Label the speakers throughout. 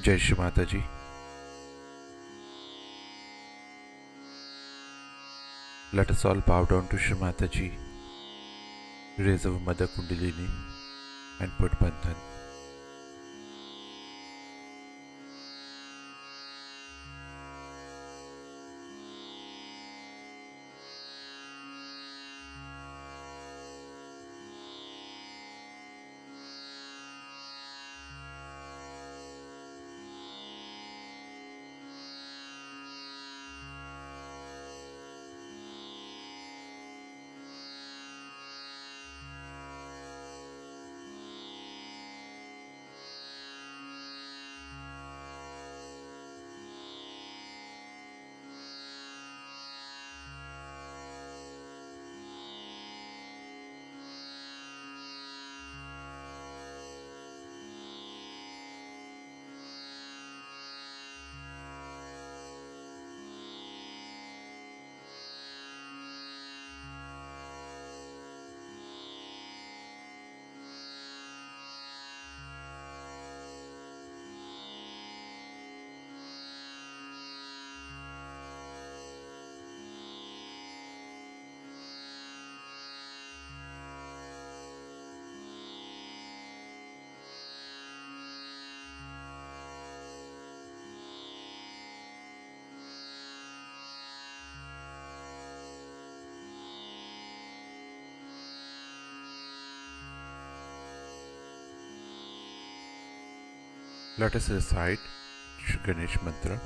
Speaker 1: Jai Shri Mataji. Let us all bow down to Shri Mataji, raise our Mother Kundalini and put Bandhan. Let us recite Shri Ganesh Mantra.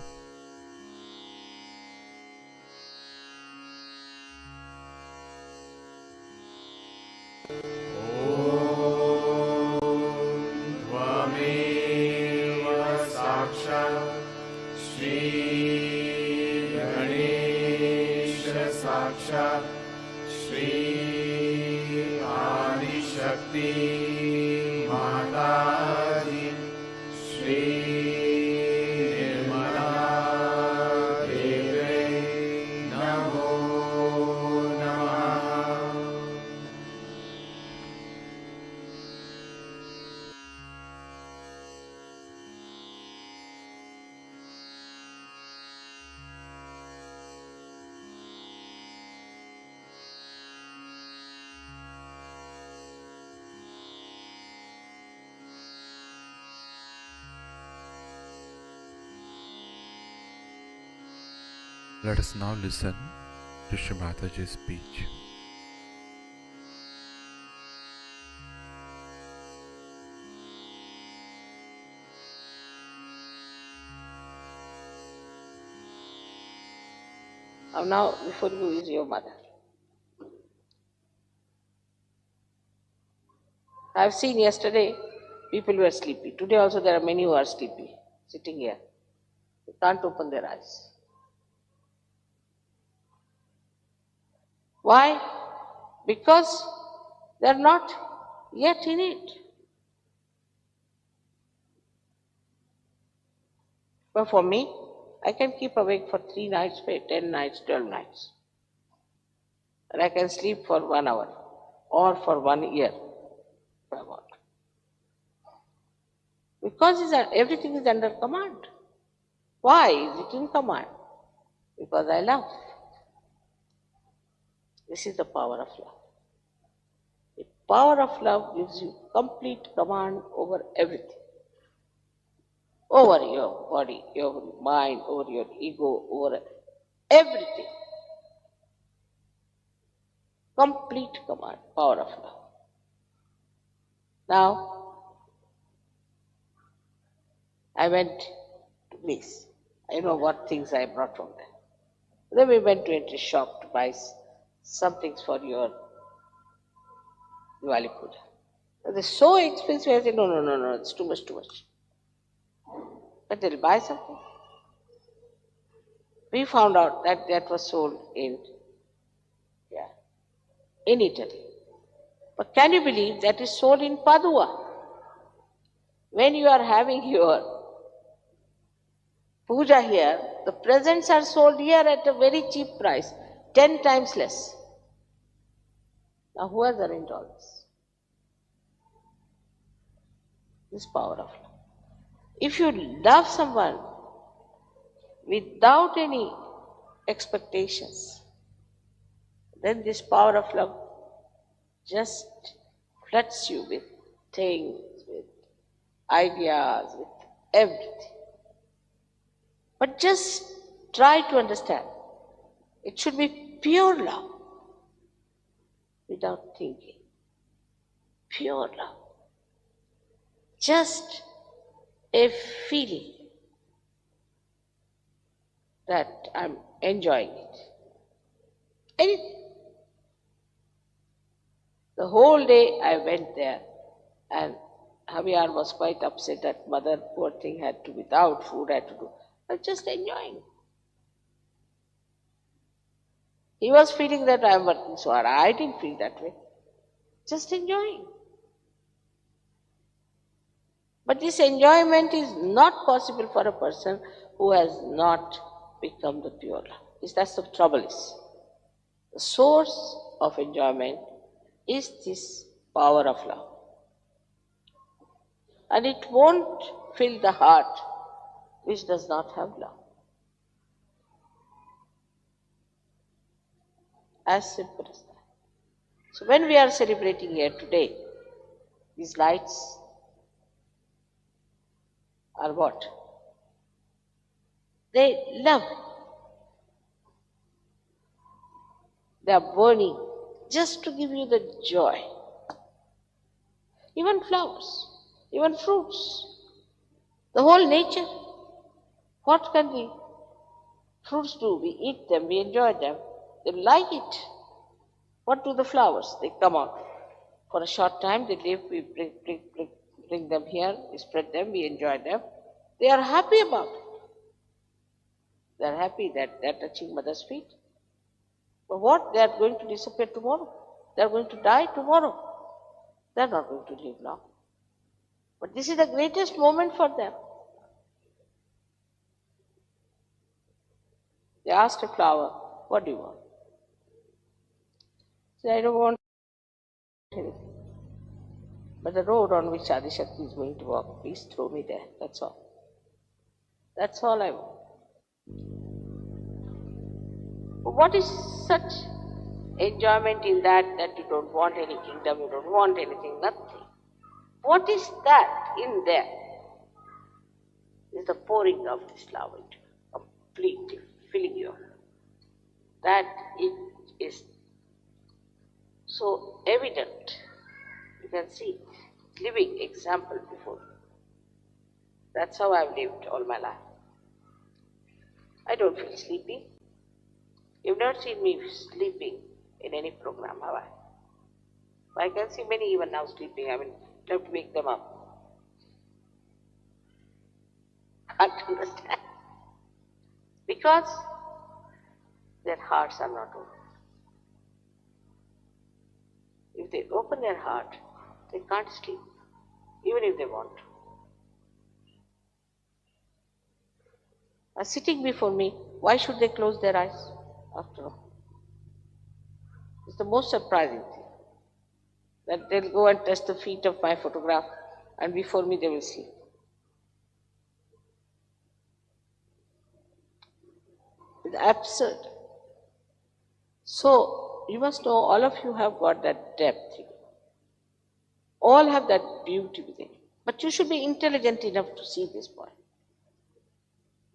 Speaker 1: Let us now listen to Shri Mataji's speech.
Speaker 2: Now, before you is your mother. I have seen yesterday people were sleepy. Today also there are many who are sleepy, sitting here. They can't open their eyes. Why? Because they are not yet in it. But for me, I can keep awake for 3 nights, 10 nights, 12 nights. And I can sleep for 1 hour or for 1 year if I want. Because everything is under command. Why is it in command? Because I love. This is the power of love. The power of love gives you complete command over everything. Over your body, your mind, over your ego, over everything. Complete command, power of love. Now, I went to Greece. I know what things I brought from there. Then we went to a shop to buy some things for your Diwali Puja. They're so expensive, I said, no, it's too much. But they'll buy something. We found out that that was sold in Italy. But can you believe that is sold in Padua? When you are having your puja here, the presents are sold here at a very cheap price, 10 times less. Now who has arranged all this? This power of love. If you love someone without any expectations, then this power of love just floods you with things, with ideas, with everything. But just try to understand. It should be pure love without thinking. Pure love. Just a feeling that I'm enjoying it. Anything. The whole day I went there, and Javier was quite upset that mother, poor thing, had to, without food, had to do. I was just enjoying. He was feeling that I'm working so hard. I didn't feel that way. Just enjoying. But this enjoyment is not possible for a person who has not become the pure love. That's the trouble is. The source of enjoyment is this power of love. And it won't fill the heart which does not have love. As simple as that. So when we are celebrating here today, these lights are what? They love. They are burning just to give you the joy. Even flowers, even fruits, the whole nature. What can the fruits do? We eat them, we enjoy them, they like it. What do the flowers? They come out. For a short time, they live, we bring them here, we spread them, we enjoy them. They are happy about it. They are happy that they are touching mother's feet. But what? They are going to disappear tomorrow. They are going to die tomorrow. They are not going to live long. But this is the greatest moment for them. They asked a flower, what do you want? He said, I don't want anything. But the road on which Adi Shakti is going to walk, please throw me there. That's all. That's all I want. But what is such enjoyment in that you don't want any kingdom, you don't want anything, nothing? What is that in there? Is the pouring of this love into you, completely filling you. That it is so evident. You can see living example before you. That's how I've lived all my life. I don't feel sleepy. You've not seen me sleeping in any program, have I? I can see many even now sleeping. I mean, you have to wake them up. Can't understand. Because their hearts are not open. If they open their heart, they can't sleep, even if they want to. Are sitting before me, why should they close their eyes after all? It's the most surprising thing. That they'll go and touch the feet of my photograph and before me they will sleep. It's absurd. So, you must know all of you have got that depth. All have that beauty within you. But you should be intelligent enough to see this point.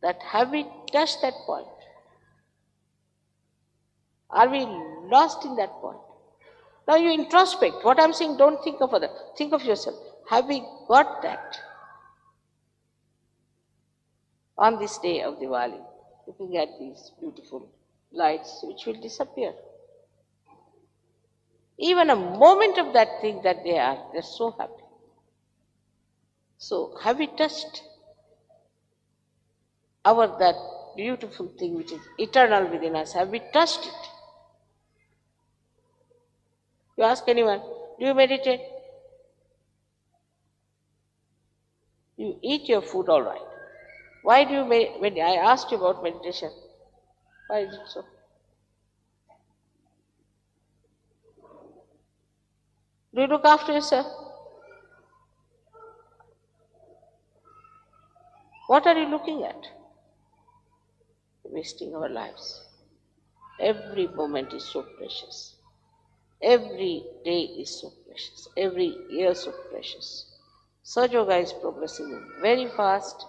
Speaker 2: That have we touched that point? Are we lost in that point? Now you introspect. What I'm saying, don't think of others. Think of yourself. Have we got that? On this day of Diwali, looking at these beautiful lights which will disappear. Even a moment of that thing that they're so happy. So have we touched that beautiful thing which is eternal within us? Have we touched it? You ask anyone, do you meditate? You eat your food all right. Why do you when I asked you about meditation, why is it so? Do you look after yourself? What are you looking at? Wasting our lives. Every moment is so precious. Every day is so precious. Every year so precious. Surge Yoga is progressing very fast,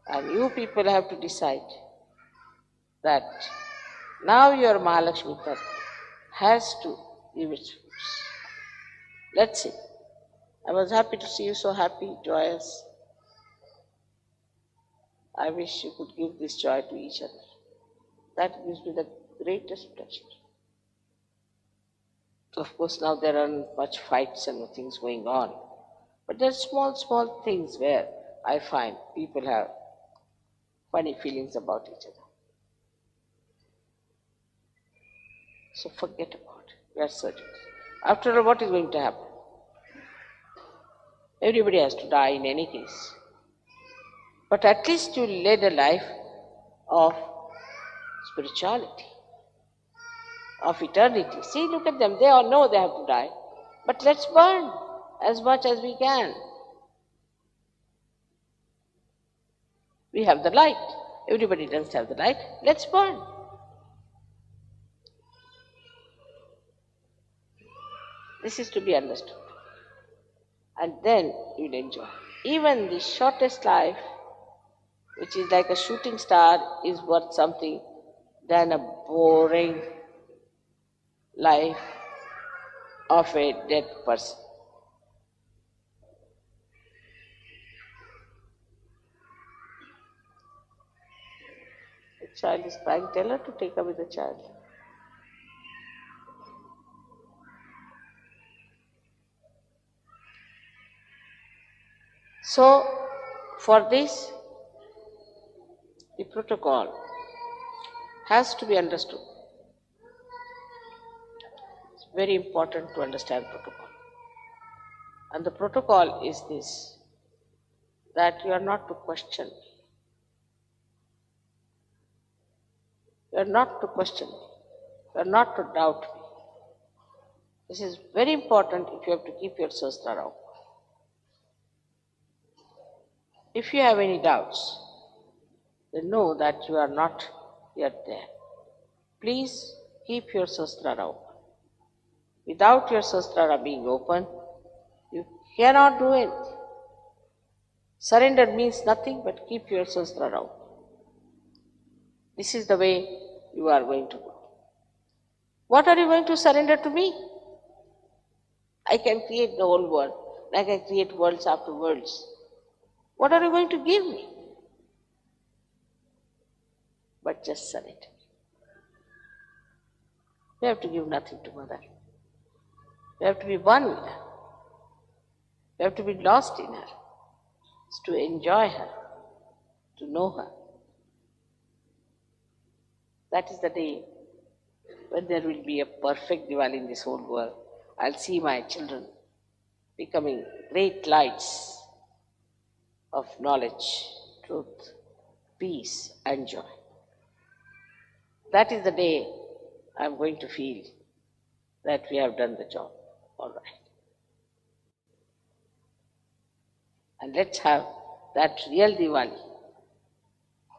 Speaker 2: and you people have to decide that now your Mahalakshmi Tattva has to give its fruits. Let's see. I was happy to see you so happy, joyous. I wish you could give this joy to each other. That gives me the greatest pleasure. So of course, now there aren't much fights and things going on. But there are small things where I find people have funny feelings about each other. So forget about it. We are surgeons. After all, what is going to happen? Everybody has to die in any case. But at least you led a life of spirituality, of eternity. See, look at them. They all know they have to die. But let's burn as much as we can. We have the light. Everybody doesn't have the light. Let's burn. This is to be understood. And then you'll enjoy. Even the shortest life, which is like a shooting star, is worth something than a boring life of a dead person. The child is crying. Tell her to take away the child. So, for this, the protocol has to be understood. It's very important to understand protocol. And the protocol is this, that you are not to question me. You are not to question me. You are not to doubt me. This is very important if you have to keep your sastra out. If you have any doubts, then know that you are not yet there. Please keep your sastra open. Without your sastra being open, you cannot do anything. Surrender means nothing but keep your sastra open. This is the way you are going to go. What are you going to surrender to me? I can create the whole world. I can create worlds after worlds. What are you going to give me? But just surrender. You have to give nothing to Mother. You have to be one with her. You have to be lost in her. It's to enjoy her, to know her. That is the day when there will be a perfect Diwali in this whole world. I'll see my children becoming great lights of knowledge, truth, peace, and joy. That is the day I'm going to feel that we have done the job. All right. And let's have that real Diwali.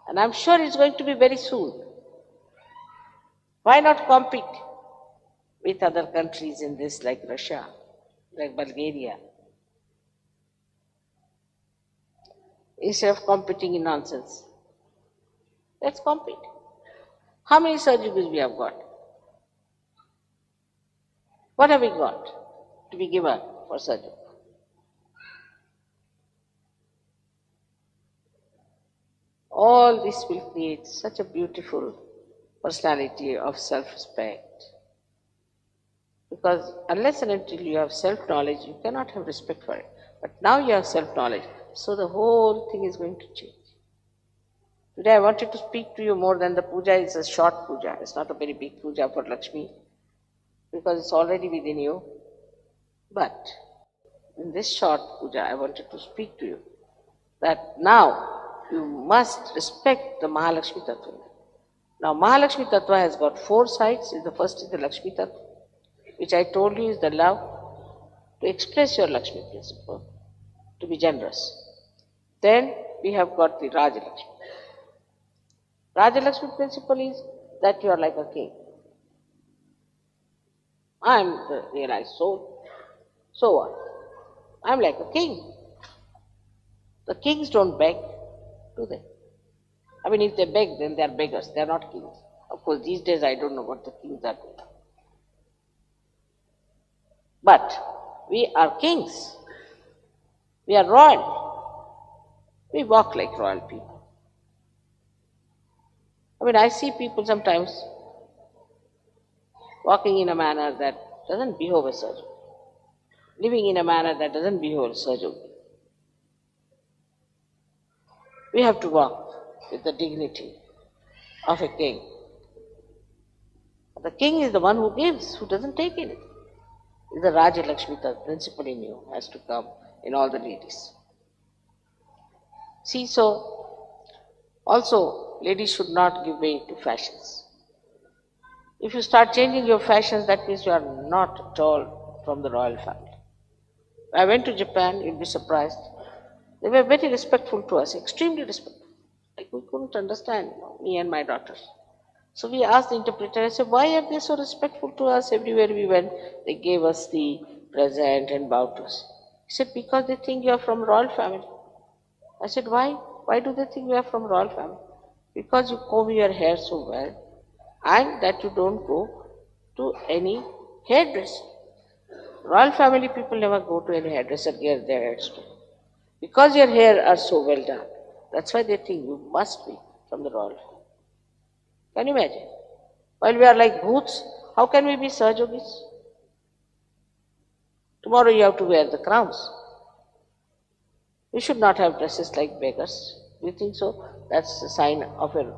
Speaker 2: And I'm sure it's going to be very soon. Why not compete with other countries in this, like Russia, like Bulgaria? Instead of competing in nonsense, let's compete. How many surgeries we have got? What have we got to be given for surgery? All this will create such a beautiful personality of self-respect. Because unless and until you have self-knowledge, you cannot have respect for it. But now you have self-knowledge, so the whole thing is going to change. Today I wanted to speak to you more than the puja. It's a short puja. It's not a very big puja for Lakshmi, because it's already within you. But in this short puja, I wanted to speak to you that now you must respect the Mahalakshmi Tattva. Now Mahalakshmi Tattva has got 4 sides. The first is the Lakshmi Tattva, which I told you is the love to express your Lakshmi principle, to be generous. Then we have got the Rajalakshmi. Rajalakshmi principle is that you are like a king. I am the realized soul. So what? I am like a king. The kings don't beg, do they? I mean, if they beg, then they are beggars. They are not kings. Of course, these days I don't know what the kings are doing. But we are kings. We are royal. We walk like royal people. I mean, I see people sometimes walking in a manner that doesn't behove as Sahaja, living in a manner that doesn't behave as Sahaja. We have to walk with the dignity of a king. The king is the one who gives, who doesn't take anything. The Rajalakshmi, the principle in you, has to come in all the ladies. See, so also ladies should not give way to fashions. If you start changing your fashions, that means you are not at all from the royal family. I went to Japan, you'll be surprised. They were very respectful to us, extremely respectful. Like we couldn't understand, me and my daughters. So we asked the interpreter, I said, why are they so respectful to us? Everywhere we went, they gave us the present and bowed to us. He said, because they think you are from royal family. I said, why? Why do they think you are from royal family? Because you comb your hair so well and that you don't go to any hairdresser. Royal family people never go to any hairdresser, get their hair done. Because your hair are so well done, that's why they think you must be from the royal family. Can you imagine? While we are like bhoots, how can we be Sahajogis? Tomorrow you have to wear the crowns. We should not have dresses like beggars. Do you think so? That's a sign of a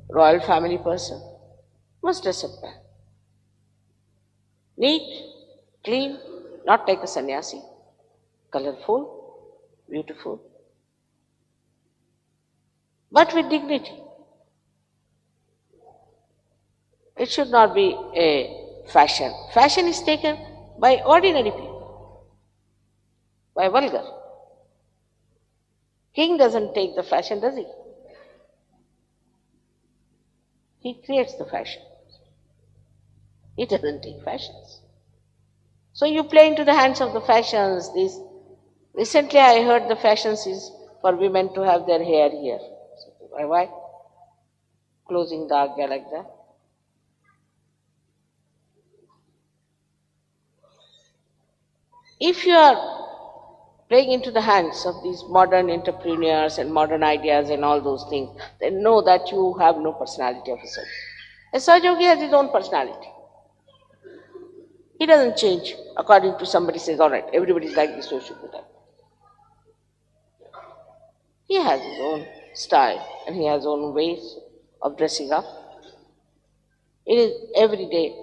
Speaker 2: royal family person. Must dress up well. Neat, clean, not like a sannyasi. Colorful, beautiful, but with dignity. It should not be a fashion. Fashion is taken by ordinary people, by vulgar. King doesn't take the fashion, does he? He creates the fashion. He doesn't take fashions. So you play into the hands of the fashions. Recently I heard the fashions is for women to have their hair here. Why? Closing the agya like that. If you are playing into the hands of these modern entrepreneurs and modern ideas and all those things, then know that you have no personality of a Sahaja. A Sahajogi has his own personality. He doesn't change according to somebody says, all right, everybody is like this, so you should do that. He has his own style and he has his own ways of dressing up. In his everyday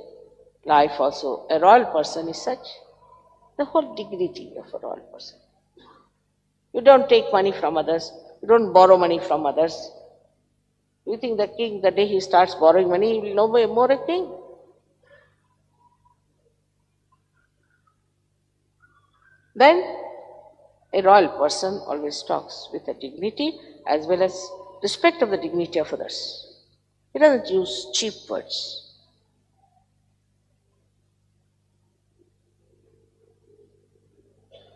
Speaker 2: life also, a royal person is such. The whole dignity of a royal person. You don't take money from others. You don't borrow money from others. You think the king, the day he starts borrowing money, he will no more a king. Then a royal person always talks with a dignity as well as respect of the dignity of others. He doesn't use cheap words.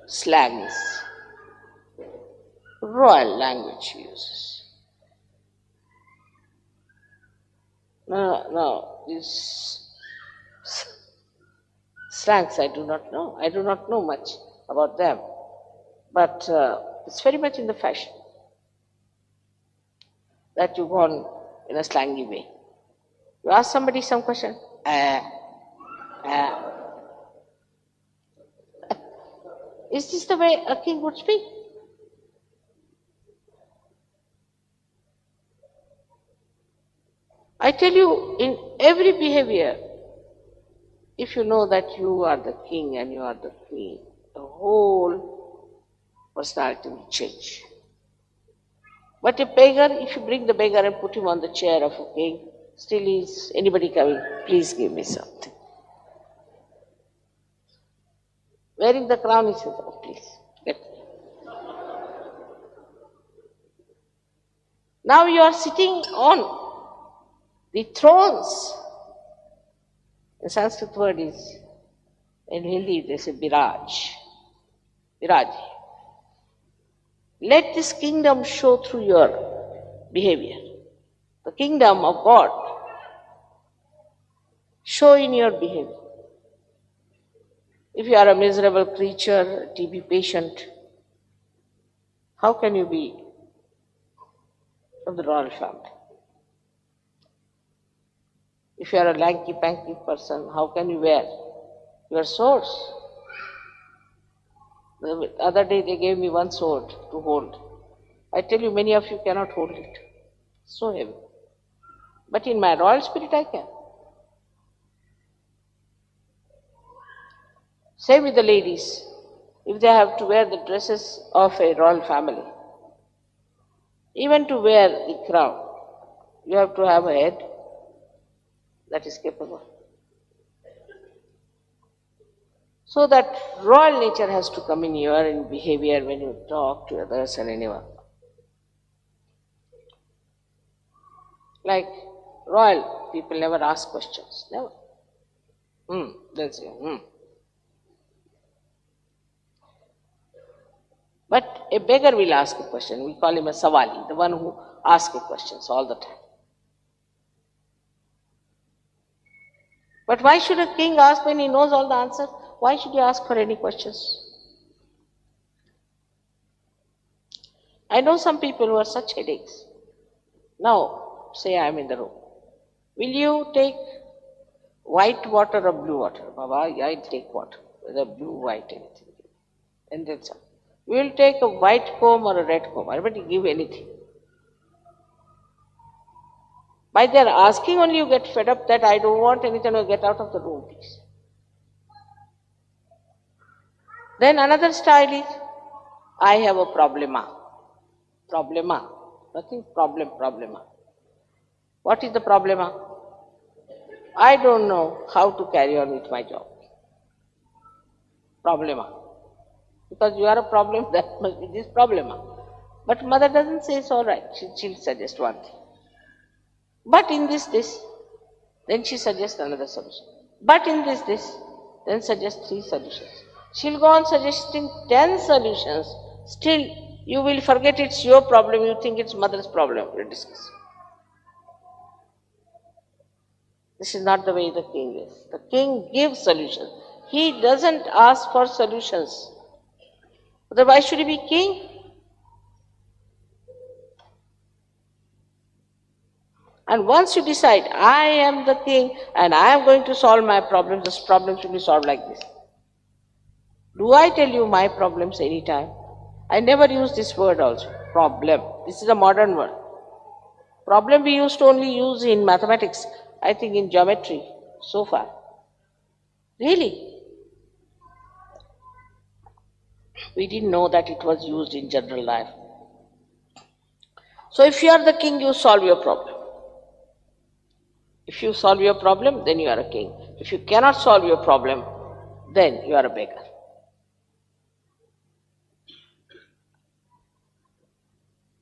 Speaker 2: Slangs. Royal language he uses. No, these slangs I do not know. I do not know much about them. But it's very much in the fashion that you go on in a slangy way. You ask somebody some question, Is this the way a king would speak? I tell you, in every behavior, if you know that you are the king and you are the queen, the whole personality will change. But a beggar, if you bring the beggar and put him on the chair of a king, still is anybody coming, please give me something. Wearing the crown, he says, oh please, get me. Now you are sitting on the thrones. The Sanskrit word is, in Hindi they say Biraj. Biraj. Let this kingdom show through your behavior. The kingdom of God show in your behavior. If you are a miserable creature, TB patient, how can you be of the royal family? If you are a lanky, panky person, how can you wear your swords? The other day they gave me one sword to hold. I tell you, many of you cannot hold it. So heavy. But in my royal spirit I can. Same with the ladies. If they have to wear the dresses of a royal family, even to wear the crown, you have to have a head that is capable. So that royal nature has to come in your behavior when you talk to others and anyone. Like royal people never ask questions. Never. They'll say, But a beggar will ask a question. We call him a savali, the one who asks questions all the time. But why should a king ask when he knows all the answers? Why should he ask for any questions? I know some people who are such headaches. Now, say I am in the room. Will you take white water or blue water? Baba, I'll take water, whether blue, white, anything. And then some. We will take a white comb or a red comb. Everybody give anything. By their asking only you get fed up that I don't want anything, or get out of the room, please. Then another style is, I have a problema. Problema. Nothing problema. What is the problema? I don't know how to carry on with my job. Problema. Because you are a problem, that must be this problema. But mother doesn't say it's all right. She'll suggest one thing. But in this, then she suggests another solution. But in this, then suggests 3 solutions. She'll go on suggesting 10 solutions. Still, you will forget it's your problem. You think it's mother's problem. We'll discuss. This is not the way the king is. The king gives solutions. He doesn't ask for solutions. Otherwise, should he be king? And once you decide, I am the king and I am going to solve my problems, this problem should be solved like this. Do I tell you my problems anytime? I never use this word also, problem. This is a modern word. Problem we used to only use in mathematics, I think in geometry, so far. Really? We didn't know that it was used in general life. So if you are the king, you solve your problem. If you solve your problem, then you are a king. If you cannot solve your problem, then you are a beggar.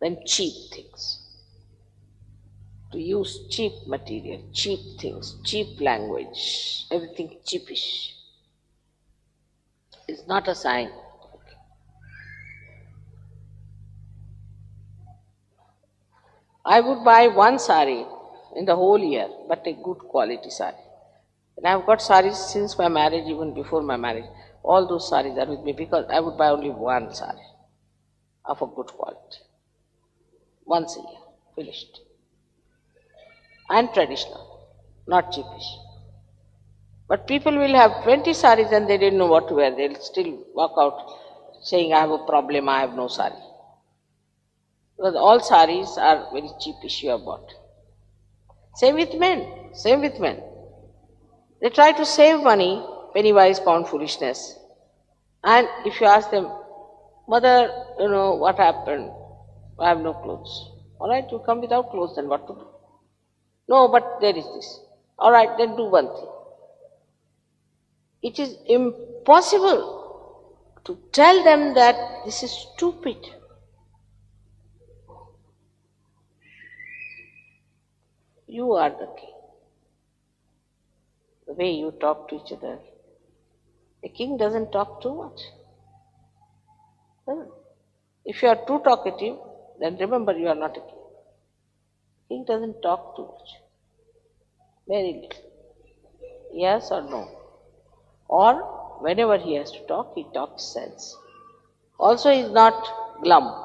Speaker 2: Then cheap things. To use cheap material, cheap things, cheap language, everything cheapish is not a sign. I would buy one sari in the whole year, but a good quality sari. And I have got saris since my marriage, even before my marriage. All those saris are with me because I would buy only one sari of a good quality. Once a year, finished. And traditional, not cheapish. But people will have 20 saris and they didn't know what to wear. They'll still walk out saying, I have a problem, I have no sari. Because all saris are very cheapish you have bought. Same with men. They try to save money, penny wise, pound foolishness. And if you ask them, mother, what happened? I have no clothes. All right, you come without clothes, then what to do? No, but there is this. All right, then do one thing. It is impossible to tell them that this is stupid. You are the king. The way you talk to each other. A king doesn't talk too much. Doesn't. If you are too talkative, then remember you are not a king. King doesn't talk too much. Very little. Yes or no. Or whenever he has to talk, he talks sense. Also, he is not glum.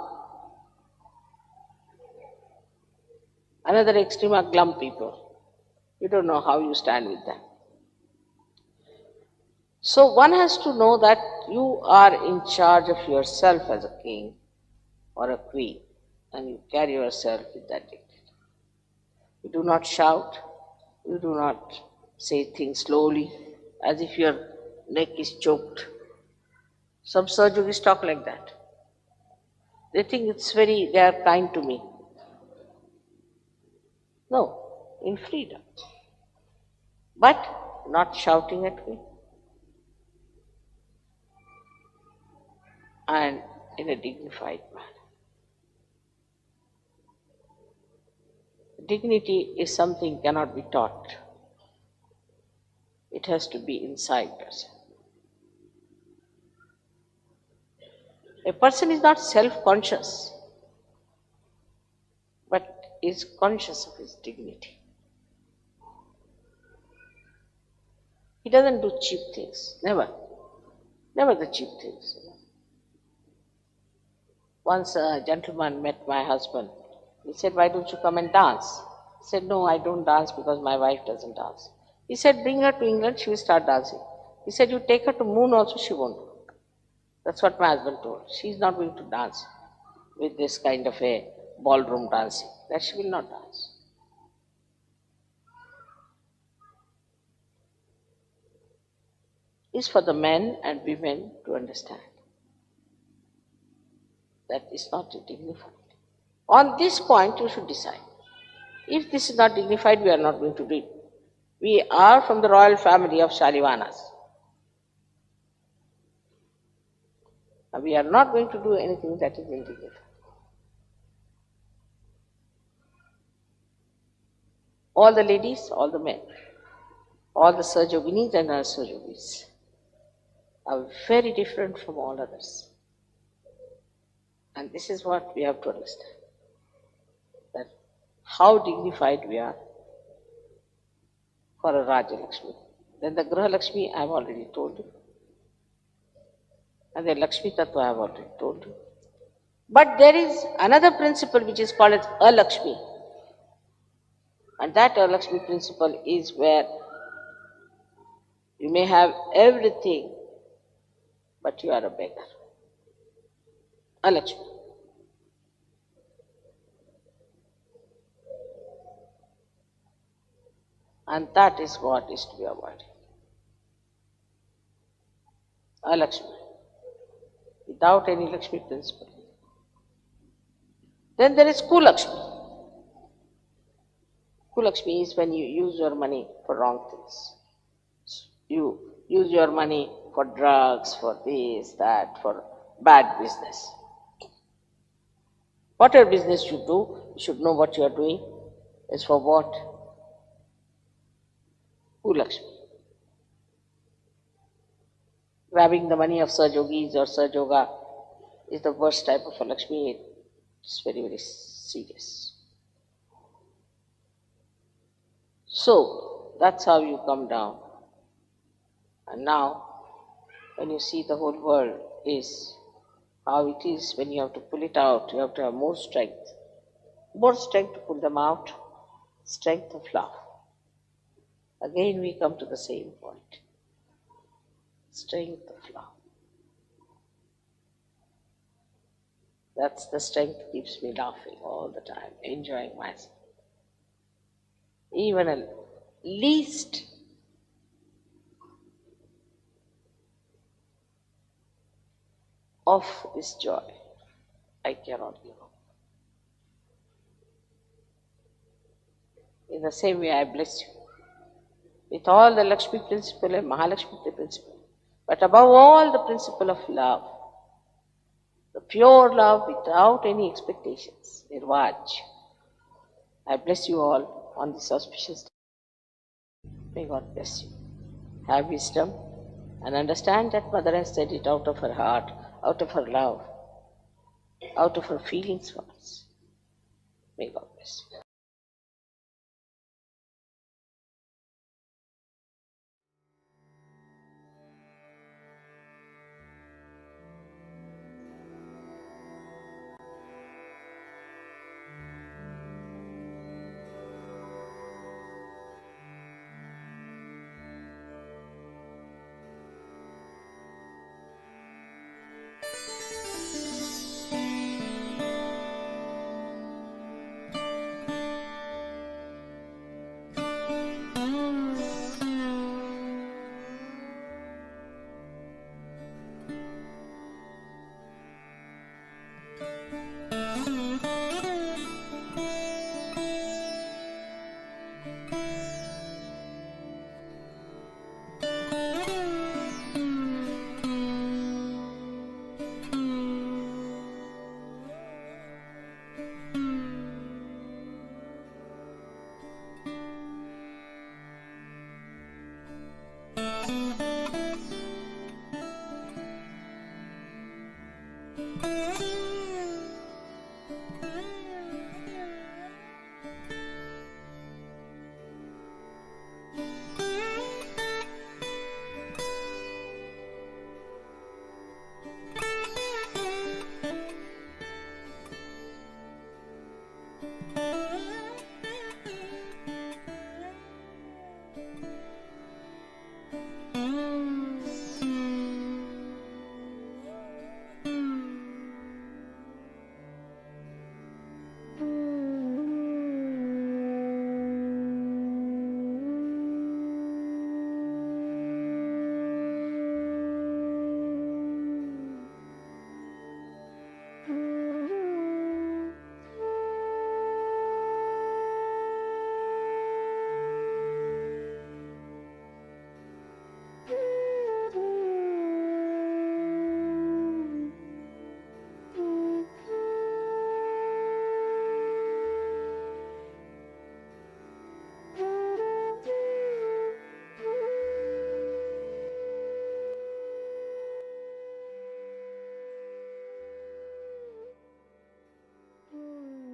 Speaker 2: Another extreme are glum people. You don't know how you stand with them. So one has to know that you are in charge of yourself as a king or a queen, and you carry yourself with that dignity. You do not shout, you do not say things slowly as if your neck is choked. Some Sahaja Yogis talk like that. They think they are kind to me. No, in freedom. But not shouting at me. And in a dignified manner. Dignity is something cannot be taught. It has to be inside us. A person is not self-conscious, but is conscious of his dignity. He doesn't do cheap things, never. Never the cheap things. Once a gentleman met my husband. He said, "Why don't you come and dance?" He said, "No, I don't dance because my wife doesn't dance." He said, "Bring her to England, she will start dancing." He said, "You take her to Moon also, she won't." That's what my husband told. She is not going to dance with this kind of a ballroom dancing. That she will not dance. It's for the men and women to understand that it's not dignified. On this point, you should decide. If this is not dignified, we are not going to do it. We are from the royal family of Shalivanas. We are not going to do anything that is indignified. All the ladies, all the men, all the Sahaja Yoginis and our Sahaja Yogis are very different from all others. And this is what we have to understand. That how dignified we are for a Raja Lakshmi. Then the Graha Lakshmi I have already told you. And the Lakshmi Tattva I have already told you. But there is another principle which is called as A-Lakshmi. And that A-Lakshmi principle is where you may have everything, but you are a beggar. A-Lakshmi. And that is what is to be avoided. A-Lakshmi. Without any Lakshmi principle. Then there is Ku-Lakshmi. Ku-Lakshmi is when you use your money for wrong things. You use your money for drugs, for this, that, for bad business. Whatever business you do, you should know what you are doing is for what? Ku-Lakshmi. Grabbing the money of Sahaja Yogis or Sahaja Yoga is the worst type of a Lakshmi. It's very, very serious. So, that's how you come down. And now, when you see the whole world is how it is, when you have to pull it out, you have to have more strength. More strength to pull them out, strength of love. Again we come to the same point. Strength of love. That's the strength that keeps me laughing all the time, enjoying myself. Even a least of this joy, I cannot give up. In the same way, I bless you with all the Lakshmi principle and Mahalakshmi principle, but above all the principle of love, the pure love without any expectations, Nirvaj. I bless you all on this auspicious day. May God bless you. Have wisdom and understand that Mother has said it out of her heart, out of her love, out of her feelings for us. May God bless you.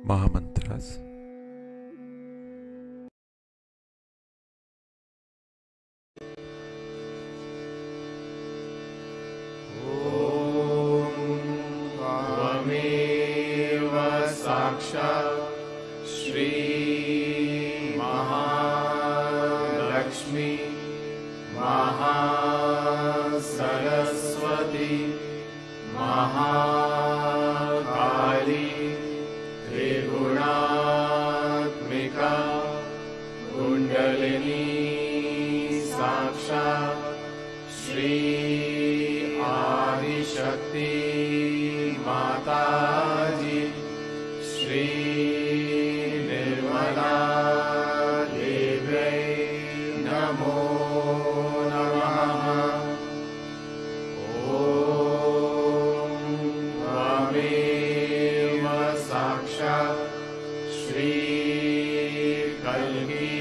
Speaker 1: Mahamantras.
Speaker 3: त्वमेव साक्षात् श्री महालक्ष्मी महासरस्वती महाकाली त्रिगुणात्मिका कुण्डलिनी साक्षात् श्री आदिशक्ति माताजी श्री निर्मला देव्यै नमो नमः। ॐ त्वमेव साक्षात् श्री कल्की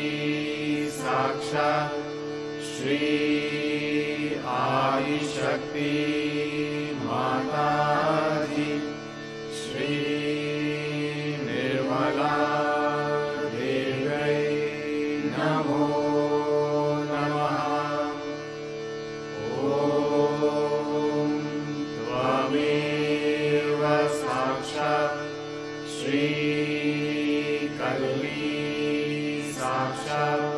Speaker 3: साक्षात् श्री आदिशक्ति माताजी श्री निर्मला देव्यै नमो नमः। ॐ त्वमेव साक्षात् श्री कल्की साक्षात्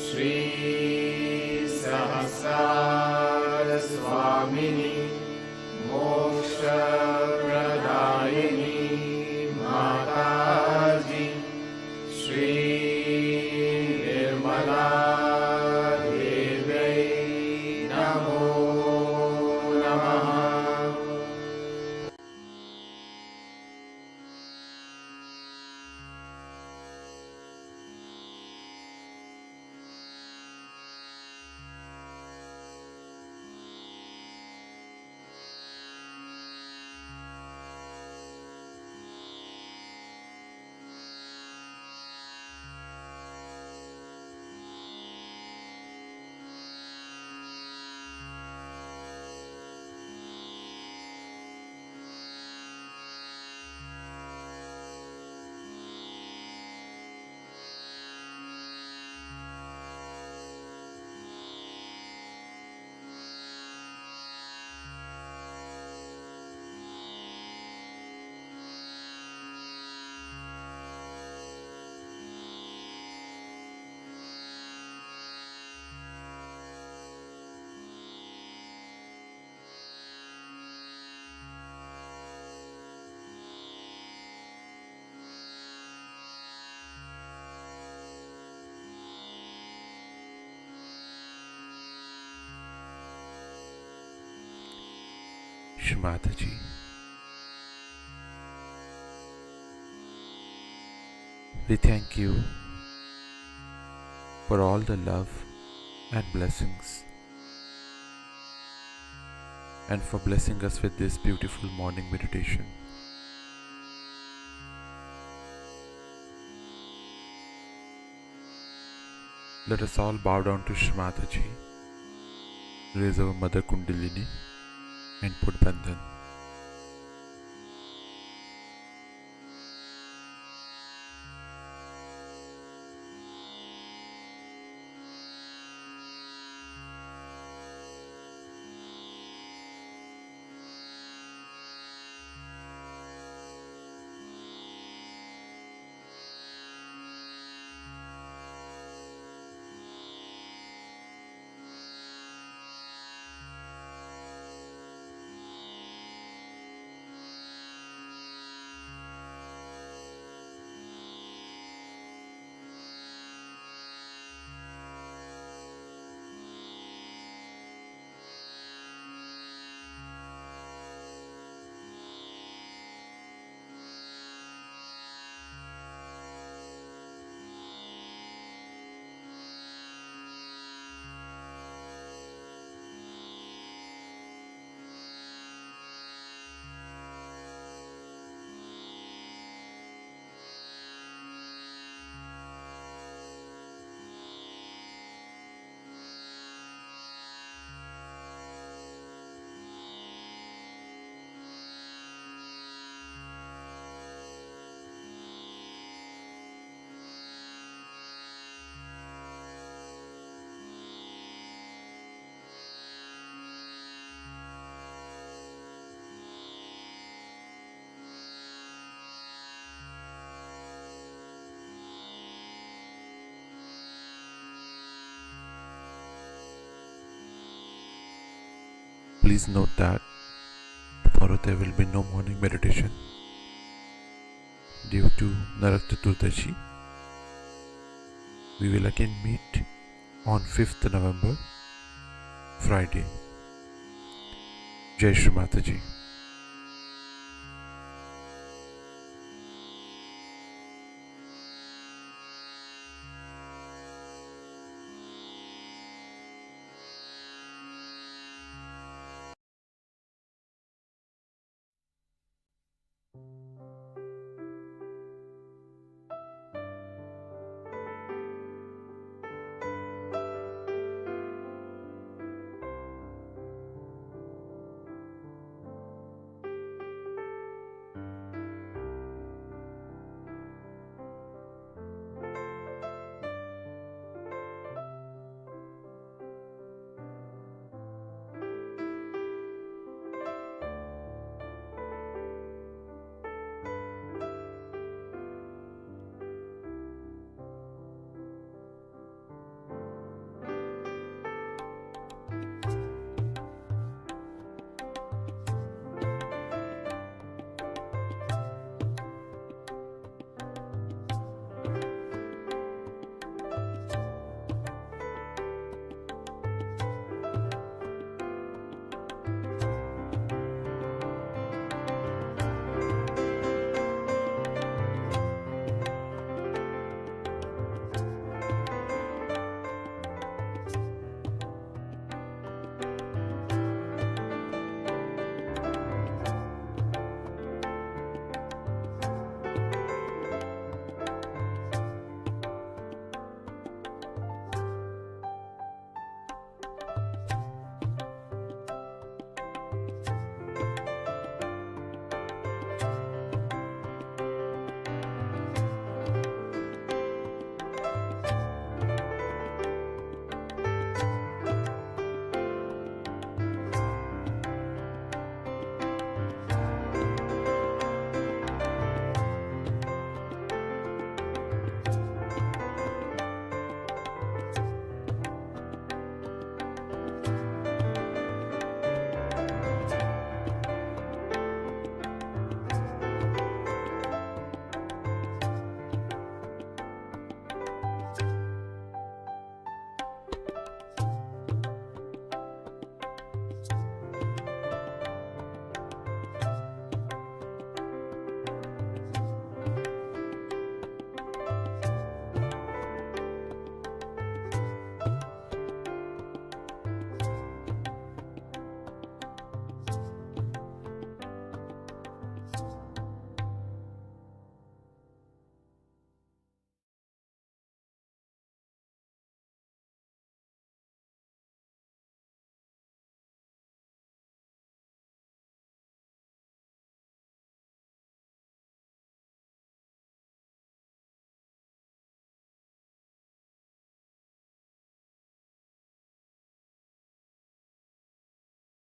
Speaker 3: श्री सहस्रार स्वामिनी मोक्षप्रदायिनी माताजी श्री निर्मला देव्यै नमो नमः।
Speaker 1: Shri Mataji. We thank you for all the love and blessings, and for blessing us with this beautiful morning meditation. Let us all bow down to Shri Mataji, raise our Mother Kundalini and put Bandhan. Please note that tomorrow there will be no morning meditation due to Narak Chaturdashi. We will again meet on 5th November, Friday. Jai Shri Mataji.